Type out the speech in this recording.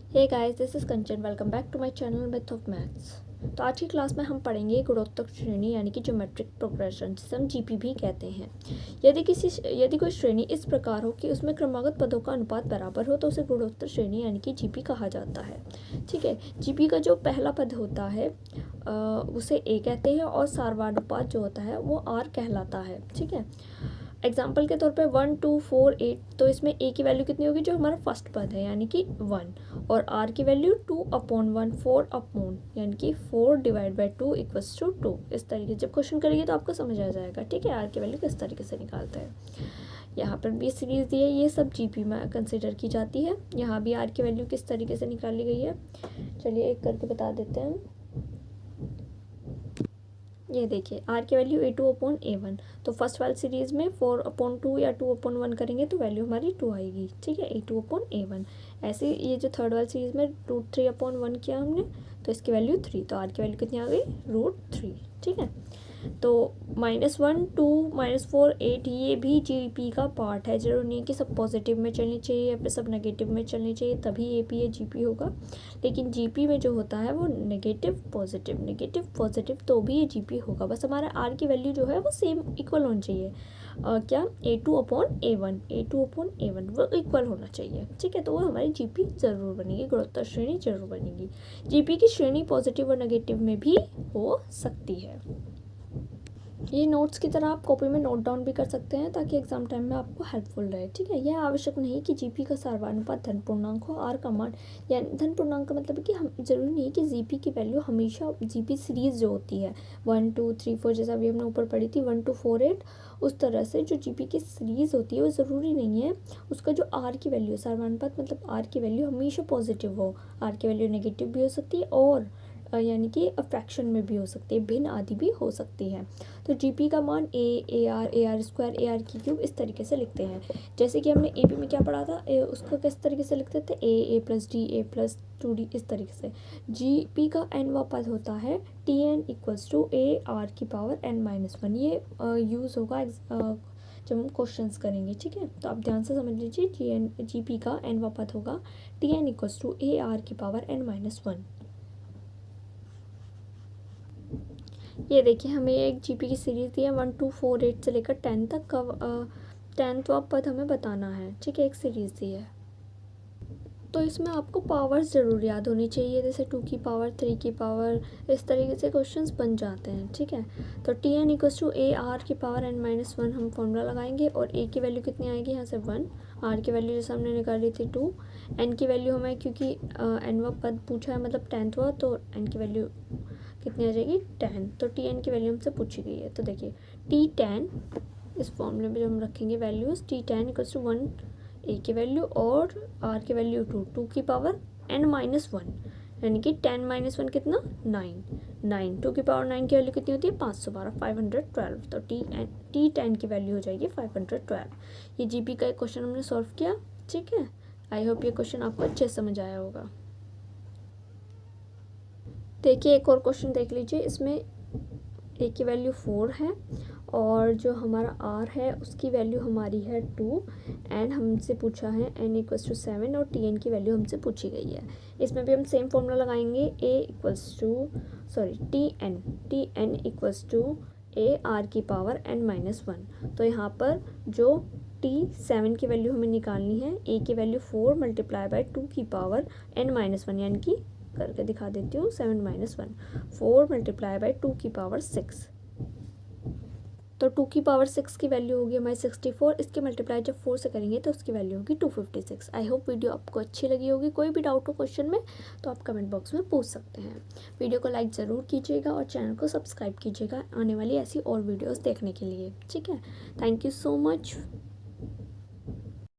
Hey guys, this is Kanchan. Welcome back to my channel math of maths. तो आज की class में हम पढ़ेंगे गुणोत्तर श्रेणी यानी कि ज्योमेट्रिक प्रोग्रेशन, जिसे हम जीपी भी कहते हैं। यदि कोई श्रेणी इस प्रकार हो कि उसमें क्रमागत पदों का अनुपात बराबर हो तो उसे गुणोत्तर श्रेणी यानी कि जीपी कहा जाता है। ठीक है, जीपी का जो पहला पद होता है उसे ए कहते हैं और सार्वनुपात जो होता है वो आर कहलाता है। ठीक है, एग्जाम्पल के तौर पे 1 2 4 8, तो इसमें ए की वैल्यू कितनी होगी, जो हमारा फर्स्ट पद है यानी कि 1, और आर की वैल्यू 2/1 4 अपॉन यानी कि 4 डिवाइड बाई 2 इक्वल्स टू 2। इस तरीके से जब क्वेश्चन करेंगे तो आपको समझ आ जाएगा। ठीक है, आर की वैल्यू किस तरीके से निकालते हैं। यहाँ पर भी सीरीज दी है, ये सब जीपी में कंसिडर की जाती है। यहाँ भी आर की वैल्यू किस तरीके से निकाली गई है, चलिए एक करके बता देते हैं। ये देखिए, आर की वैल्यू A2/A1, तो फर्स्ट वाली सीरीज़ में 4/2 या 2/1 करेंगे तो वैल्यू हमारी 2 आएगी। ठीक है, A2/A1। ऐसे ये जो थर्ड वाली सीरीज़ में √3/1 किया हमने, तो इसकी वैल्यू 3, तो आर की वैल्यू कितनी आ गई, √3। ठीक है, तो -1 2 -4 8 ये भी जीपी का पार्ट है। जरूरी नहीं कि सब पॉजिटिव में चलनी चाहिए या फिर सब नेगेटिव में चलनी चाहिए तभी एपी या जीपी होगा, लेकिन जीपी में जो होता है वो नेगेटिव पॉजिटिव तो भी ये जीपी होगा। बस हमारा आर की वैल्यू जो है वो सेम इक्वल होनी चाहिए। क्या A2/A1 वो इक्वल होना चाहिए। ठीक है, तो वो हमारी जीपी ज़रूर बनेगी, गुणोत्तर श्रेणी जरूर बनेगी। जीपी की श्रेणी पॉजिटिव और नेगेटिव में भी हो सकती है। ये नोट्स की तरह आप कॉपी में नोट डाउन भी कर सकते हैं ताकि एग्जाम टाइम में आपको हेल्पफुल रहे। ठीक है, यह आवश्यक नहीं कि जीपी का सार्वनुपात धन पूर्णांक हो। आर का मान यानी धन पूर्णांक का मतलब है कि हम जरूरी नहीं कि जीपी की वैल्यू हमेशा जीपी सीरीज जो होती है 1 2 3 4, जैसा अभी हमने ऊपर पढ़ी थी 1 2 4 8, उस तरह से जो जीपी की सीरीज होती है वो ज़रूरी नहीं है उसका जो आर की वैल्यू सार्वनुपात मतलब आर की वैल्यू हमेशा पॉजिटिव हो। आर की वैल्यू नेगेटिव भी हो सकती है और यानी कि फ्रैक्शन में भी हो सकती है, भिन्न आदि भी हो सकती है। तो जीपी का मान A R square A R की क्यूब इस तरीके से लिखते हैं। जैसे कि हमने एपी में क्या पढ़ा था, उसको किस तरीके से लिखते थे, A plus D A plus 2d, इस तरीके से। जीपी का nवा पद होता है Tn equals to A R की पावर n-1। ये यूज़ होगा जब हम क्वेश्चंस करेंगे। ठीक है, तो आप ध्यान से समझ लीजिए, जीपी का nवा पद होगा Tn equals to A R की पावर n-1। ये देखिए, हमें एक जीपी की सीरीज़ दी है 1 2 4 8 से लेकर 10 तक का 10वां पद हमें बताना है। ठीक है, एक सीरीज़ दी है तो इसमें आपको पावर्स ज़रूर याद होनी चाहिए, जैसे 2 की पावर 3 की पावर, इस तरीके से क्वेश्चंस बन जाते हैं। ठीक है, तो Tn equals to A R की पावर n-1 हम फॉर्मूला लगाएंगे और ए की वैल्यू कितनी आएगी यहाँ से 1, आर की वैल्यू जैसे हमने निकाली थी 2, एन की वैल्यू हमें क्योंकि nवा पद पूछा है मतलब 10वां, तो एन की वैल्यू कितनी आ जाएगी 10, तो Tn की वैल्यू हमसे पूछी गई है। तो देखिए T10 इस फॉर्मूले में जो हम रखेंगे वैल्यूज़, T10 इक्वल्स टू 1 ए की वैल्यू और आर की वैल्यू 2 की पावर n-1 यानी कि 10-1 कितना 9 2 की पावर 9 की वैल्यू कितनी होती है 512 512, तो T10 की वैल्यू हो जाएगी 512। ये जीपी का एक क्वेश्चन हमने सॉल्व किया। ठीक है, आई होप ये क्वेश्चन आपको अच्छे समझ आया होगा। देखिए एक और क्वेश्चन देख लीजिए, इसमें ए की वैल्यू 4 है और जो हमारा आर है उसकी वैल्यू हमारी है 2 एंड हमसे पूछा है n इक्वल्स टू 7 और Tn की वैल्यू हमसे पूछी गई है। इसमें भी हम सेम फॉर्मूला लगाएंगे, Tn equals to A R की पावर n-1। तो यहाँ पर जो T7 की वैल्यू हमें निकालनी है, ए की वैल्यू 4 मल्टीप्लाई बाई 2 की पावर n-1 यानी कि करके दिखा देती हूँ 7-1 4 मल्टीप्लाई बाई 2 की पावर 6, तो 2 की पावर 6 की वैल्यू होगी हमारी 64। इसकी मल्टीप्लाई जब 4 से करेंगे तो उसकी वैल्यू होगी 256। आई होप वीडियो आपको अच्छी लगी होगी। कोई भी डाउट हो क्वेश्चन में तो आप कमेंट बॉक्स में पूछ सकते हैं। वीडियो को लाइक ज़रूर कीजिएगा और चैनल को सब्सक्राइब कीजिएगा आने वाली ऐसी और वीडियोज़ देखने के लिए। ठीक है, थैंक यू सो मच।